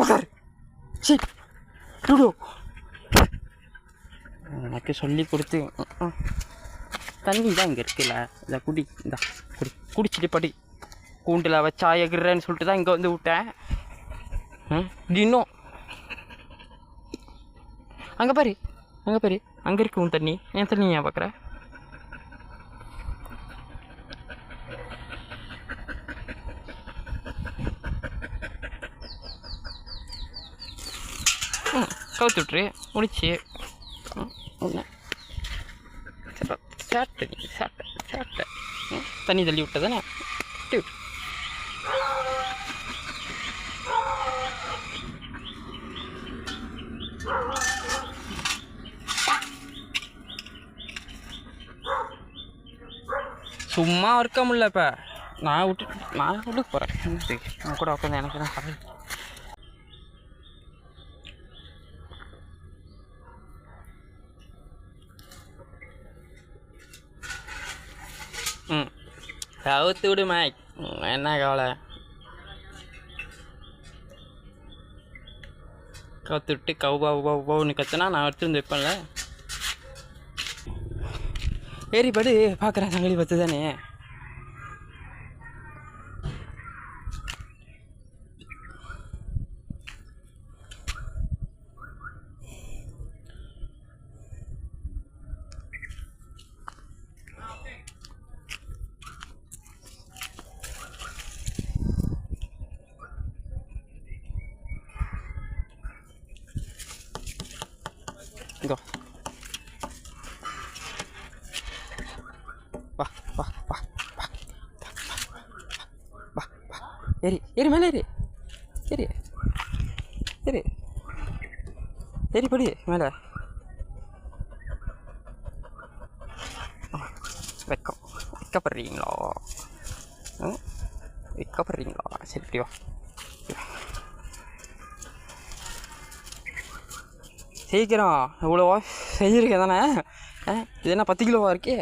உட்கார். சரி டூடோ எனக்கு சொல்லி கொடுத்து தண்ணி தான் இங்கே இருக்குல்ல, இதை குடி, இந்த குடிச்சிட்டு படி. கூண்டில் வச்சா எகிறேன்னு சொல்லிட்டு தான் இங்கே வந்து விட்டேன். இன்னும் அங்கே பாரு, அங்கே பாரு, அங்கே இருக்கு உன் தண்ணி. என் தண்ணி ஏன் பார்க்குற? கவுத்து விட்ரு, முடிச்சு. ஒன்று சாப்பிட்ட நீ, சாப்பிட்ட தண்ணி தள்ளி விட்ட தானே. சும்மா இருக்க முடியல. இப்போ நான் வீட்டுக்கு போகிறேன். நான் கூட உட்காந்து எனக்கு தான் கதை. கவுத்து விடு மேக், என்ன கவலை. கவுத்து விட்டு கவுன்னு கத்துனா நான் எடுத்துருந்து வைப்பேன்ல. ஏறி படு, பார்க்குறேன். சங்கிலி பத்து தானே. இங்கோ வா வா வா வா வா வா. ஏறி ஏறி மேலே ஏறி ஏறி ஏறி ஏறி படி மேலே. வைக்கப்படுறீங்களா? வைக்கப்படுறீங்களா? சரி இப்படி வா. சீக்கிரம், இவ்வளோவா செஞ்சுருக்கேன் தானே. இது என்ன 10 கிலோவா இருக்கே?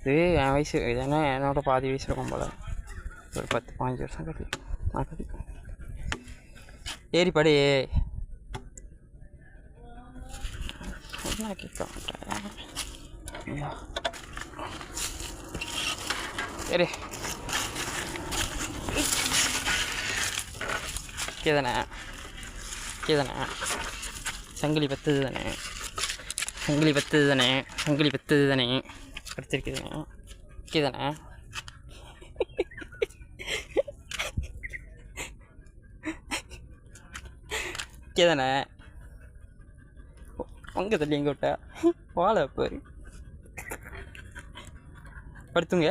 இது என் வயசு, இது என்ன என்னோட பாதி வயசு இருக்கும் போல். ஒரு 10-15 வருஷம் கட்டி நான் கட்டி. ஏறி படி. என்ன கேட்க மாட்டேன். சரி கேதானே, கேதானே. சங்கிலி பத்தது தானே, சங்கிலி பத்தது தானே, சங்கிலி பத்தது தானே. கிடச்சிருக்குதுண்ணே, கேதானே. கேதானே. அங்கே தள்ளி எங்கே விட்டா வாழை பாரு. படுத்துங்க,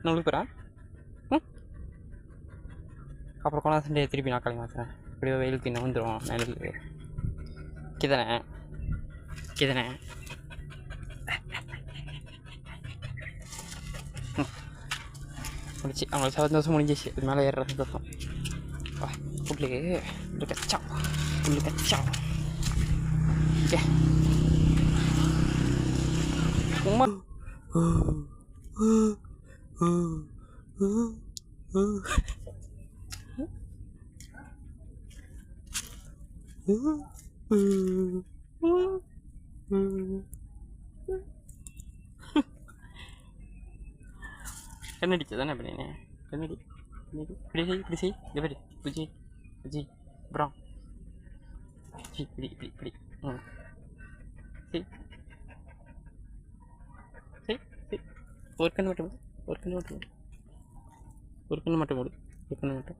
நம்மளுக்கு போகிறான். அப்புறம் கொண்டா சண்டே திருப்பி நான் கிளம்பி மாற்றுறேன். இப்படியோ வெயிலுக்கு இன்னும் வந்துடும் நிழலுக்கு. கேதானே, கேதானே. முடிச்சு அவங்களுக்கு சந்தோஷம் முடிஞ்சிச்சு. இது மேலே ஏறுற சந்தோஷம். வா புள்ளு கச்சா, புள்ளு கச்சா. ஓகே உமா கண்ணடிச்சு தானே பண்ணீங்க. கண்ணடி இப்படி செய், இப்படி செய். எப்படி புஜி புஜி அப்புறம் இப்படி இப்படி இப்படி. சரி சரி சரி. ஒரு கண்ணு மட்டும், ஒரு கண்ணு மட்டும், ஒரு கண்ணு மட்டும் மூடு, ஒரு கண்ணு மட்டும்.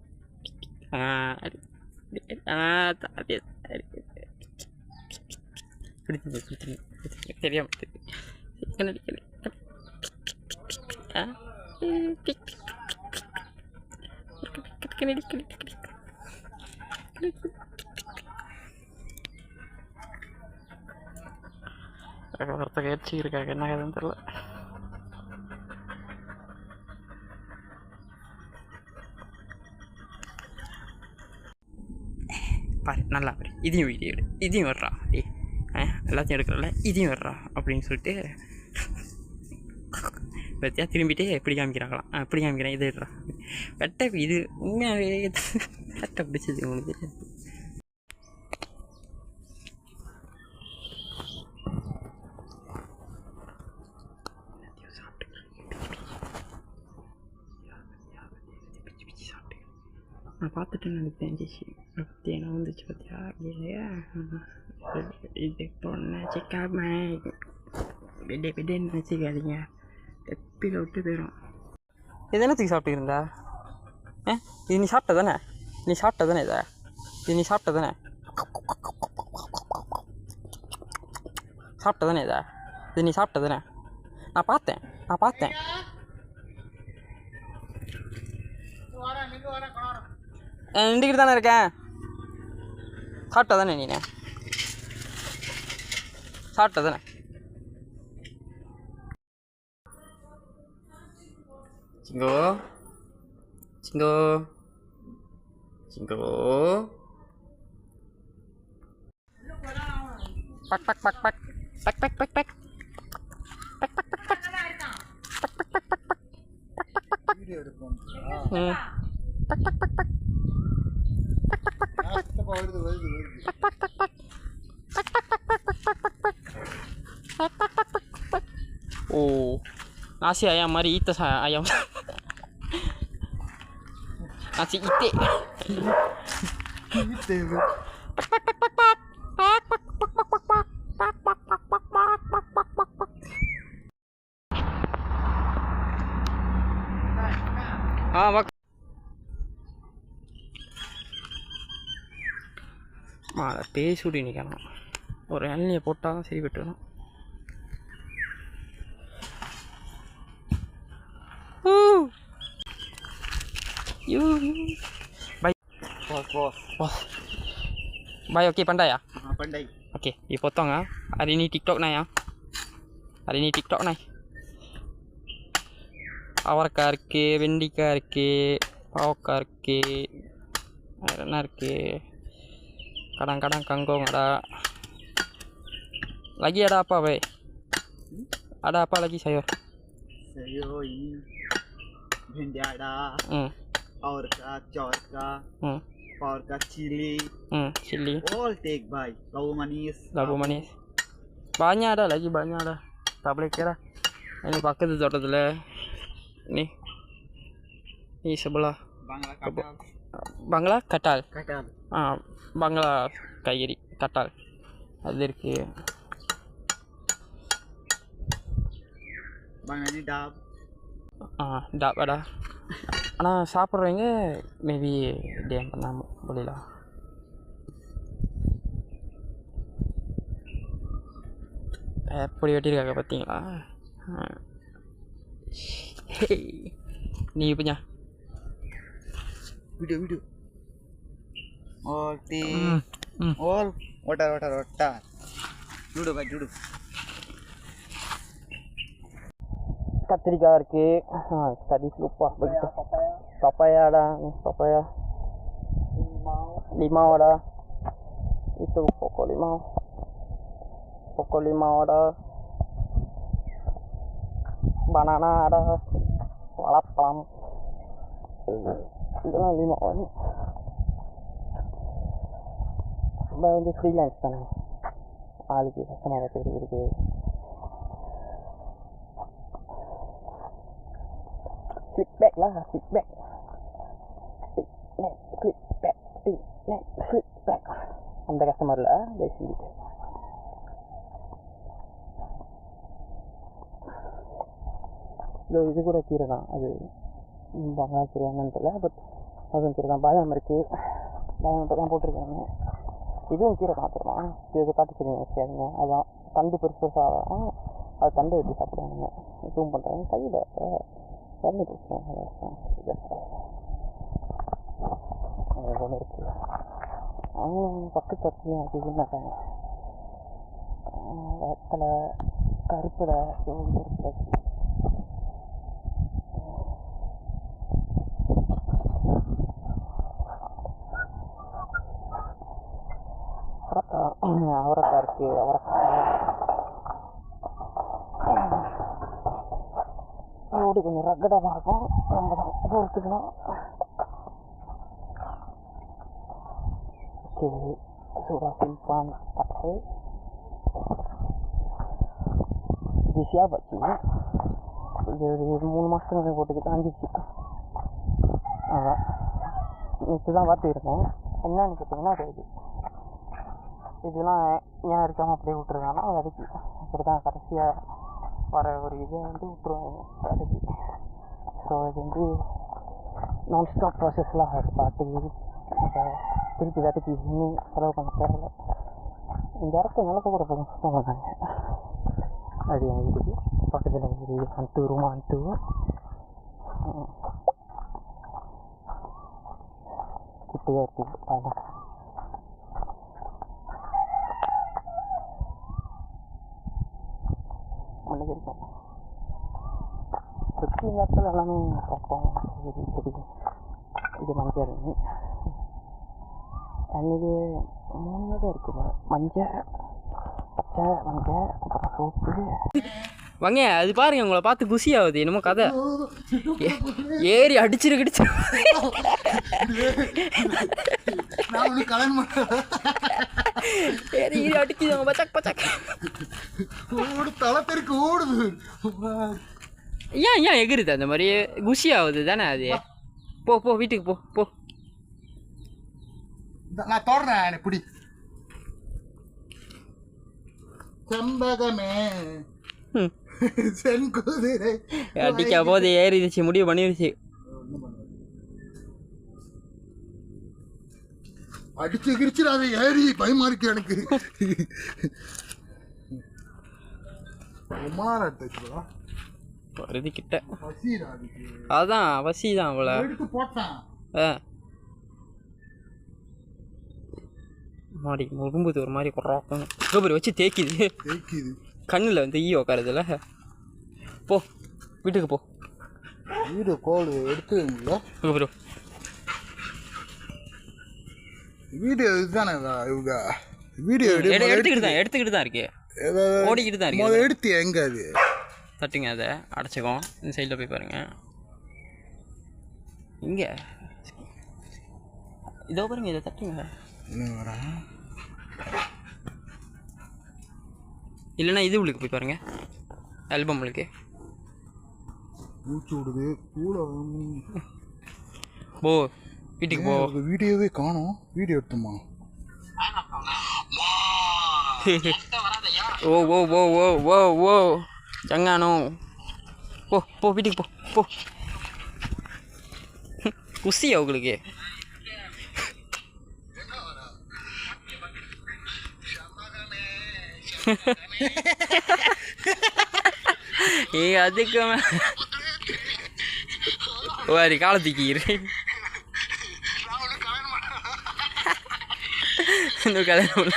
தெரியாம கண்ணடி கண்ணடி. ஒருத்த கட்சி இருக்காங்க, என்ன கதைன்னு தெரியல. பாரு நல்லா பாரு, இதையும் வீடியோ எடு, இதையும் வர்றா. எல்லாத்தையும் எடுக்கிறல்ல, இதையும் வர்றா அப்படின்னு சொல்லிட்டு பற்றியா திரும்பிட்டே எப்படி காமிக்கிறாங்களாம் எப்படி காமிக்கிறேன் இது வெட்டை இது உண்மையாகவே வெட்டை பிடிச்சது உங்களுக்கு தெரியாது. நான் பார்த்துட்டு எனக்கு தெரிஞ்சிச்சு பற்றி என்ன வந்துச்சு பார்த்தியா இல்லையா இது பொண்ணு சிக்காம விடன்னு நினச்சிக்காதீங்க எப்பியில் விட்டு போயிடும். இது என்னத்துக்கு சாப்பிட்டுருந்தா இது நீ சாப்பிட்ட தானே இதை இது நீ சாப்பிட்ட தானே இதை இது நீ சாப்பிட்ட தானே நான் பார்த்தேன் நின்றுக்கிட்டு தானே இருக்கேன். சாப்பிட்டா தானே நீ சாப்பிட்டா தானே சிங்கோ சிங்கோ சிங்கோ பக் பக் பக் பக் பக் பக் பக் பக் oh nasi ayam mari itu ayam nasi itik பேசுடி நிற்கணும் ஒரு இளநியை போட்டால் தான் சரி விட்டுணும். Bye, oke pandai ya? Pandai. Oke, dipotong ya. Hari ini TikTok nah ya. Hari ini TikTok nah. Awar karke, bendi karke, pau karke, iron karke. Kadang-kadang kangkung ada. Lagi ada apa, Bay? Ada apa lagi sayur? Sayur ini भिंडी ada. और का चौर का और का chili. Chili. All take by. Labu manis. Banyak ada lagi, banyak ada. Tak boleh kira. Ini pakai tu totol ini. Ini sebelah. Bangla katal. Bangla kairi katal. Ada ke. Bangla ni dab. Dap ada. ஆனால் சாப்பிட்றவங்க maybe dam பண்ணாமல் bolehlah. எப்படி வெட்டியிருக்காங்க பார்த்தீங்களா? நீ punya video all team all water duduk கத்திரிக்காய் இருக்கு. tadi lupa begitu. Papaya ada nih, papaya. Limau ada. Itu pokok limau ada. Banana ada. Plum. Itulah limau ini. Baru freelance kan. Lagi sama gitu. Flip back lah, flip back. Flip back. அந்த கஸ்டமர்ல பேசி இது கூட கீரை தான். அது பங்காளக்கீரை என்னன்னு தெரியல, but அதுவும் கீரை தான். பாதாம் இருக்குது, பாதாம் இப்போ தான் போட்டிருக்காங்க. இதுவும் கீரை பார்த்துருவான். இது காட்டு கீரை வச்சுக்காதீங்க. அதுதான் தண்டு பெருசாக அது தண்டு வெட்டி சாப்பிடுவாங்க. ஜூம் பண்ணுறாங்க கையில் தண்ணி பிடிச்சாங்க. ஒன்று இருக்குது. அவங்க பக்கத்துலையும் அதுன்னாங்க வெத்தலை கருப்பில் கருப்பில் அவரைக்காய் இருக்குது. அவரைக்காய் ரோடு கொஞ்சம் ரக்கடாக இருக்கும், நம்ம தான் பொறுத்துக்கணும். ஓகே, சூடாக சிம்பான் பட்டை ஈஸியாக பச்சு இது ஒரு 3 மாதத்துக்கு போட்டுக்கிட்டு காஞ்சிச்சு. அதான் நேற்று தான் பார்த்துருக்கேன். என்னன்னு கேட்டிங்கன்னா அது இதெல்லாம் ஏன் இருக்காமல் அப்படியே விட்டுருக்காங்கன்னா அதுக்கு இப்படி தான் கடைசியாக வர ஒரு இதை வந்து விட்டுருவாங்க அதுக்கு. ஸோ இது வந்து நான் ஸ்டாப் ப்ராசஸ்லாம் அது பாட்டு அதை திருப்பி விதைச்சி இன்னும் செலவு பண்ண தேவையில்லை. இந்த இடத்த நிலத்தை கூட கொஞ்சம் சுத்தம் பண்ணாங்க. அது என் வீட்டுக்கு பக்கத்தில் இருக்குது அன்ட்டு ரூமா அன்ட்டு கிட்டே இருக்குது. அதான் மண்ணுக்கு இருக்கும். சுற்றி நேரத்தில் எல்லாமே பார்ப்போம். செடி செடி இது மஞ்சள் இது 3 தான் இருக்குது. மஞ்சள், பச்சை, மஞ்சள், அப்புறம் சோப்பு. வாங்க அது பாருங்க, உங்களை பார்த்து குஷி ஆகுது. என்னமோ கதை ஏறி அடிச்சிருக்கிடுச்சு. ஏறி அடிச்சுங்க பச்சக் பச்சக் தலை தெருக்கு ஓடுது. ஏன் எகுருது அந்த மாதிரி குஷி ஆகுது தானே அது. போ போ வீட்டுக்கு போ போ. நான் தோடுறேன் எனக்கு பிடி. செம்பகமே செங்குதிரை அடிக்க போது ஏறிடுச்சு, முடிவு பண்ணிருச்சு. அடிச்சு கிரிச்சிடாது ஏறி பயமா இருக்கு எனக்கு. ரொம்ப நேரம் எடுத்துச்சுடா வருது கிட்ட. வசிடா அதான் வசி தான் அவளை எடுத்து போட்டான். மாடி முரும்புது ஒரு மாதிரி குறாக்கும். கோபுரி வச்சு தேய்க்குது கண்ணில் வந்து ஈ உக்காருதுல. போ வீட்டுக்கு போ. வீடு கோல் எடுத்து கோபுரி வீடியோ இதுதானே இவங்க வீடியோ எடுத்துக்கிட்டு தான் இருக்கு, ஓடிக்கிட்டு தான் இருக்கு. எடுத்து எங்க அது தட்டுங்க, அதை அடைச்சிக்கும். இந்த சைடில் போய் பாருங்க. இங்கே இதோ பாருங்க, இதை தட்டுங்க. இல்லைன்னா இது உங்களுக்கு போய் பாருங்க, ஆல்பம் உங்களுக்கு மூச்சு விடுது. போ வீட்டுக்கு போ. வீடியோவே காணோம். வீடியோ எடுத்துமா? ஓ ஓ ஓ ஓ ஓ ஓ ஜங்கானோ. போ போ வீட்டுக்கு போ போ. குசியா உங்களுக்கு? ஏ அதுக்கு வாரி காலத்துக்கீரு கல்யாணம்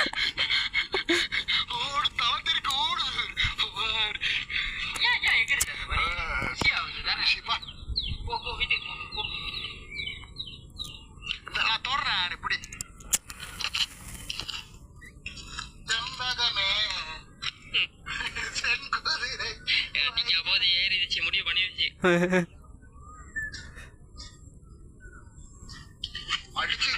முடிவு பண்ணிருச்சு. அடிச்சு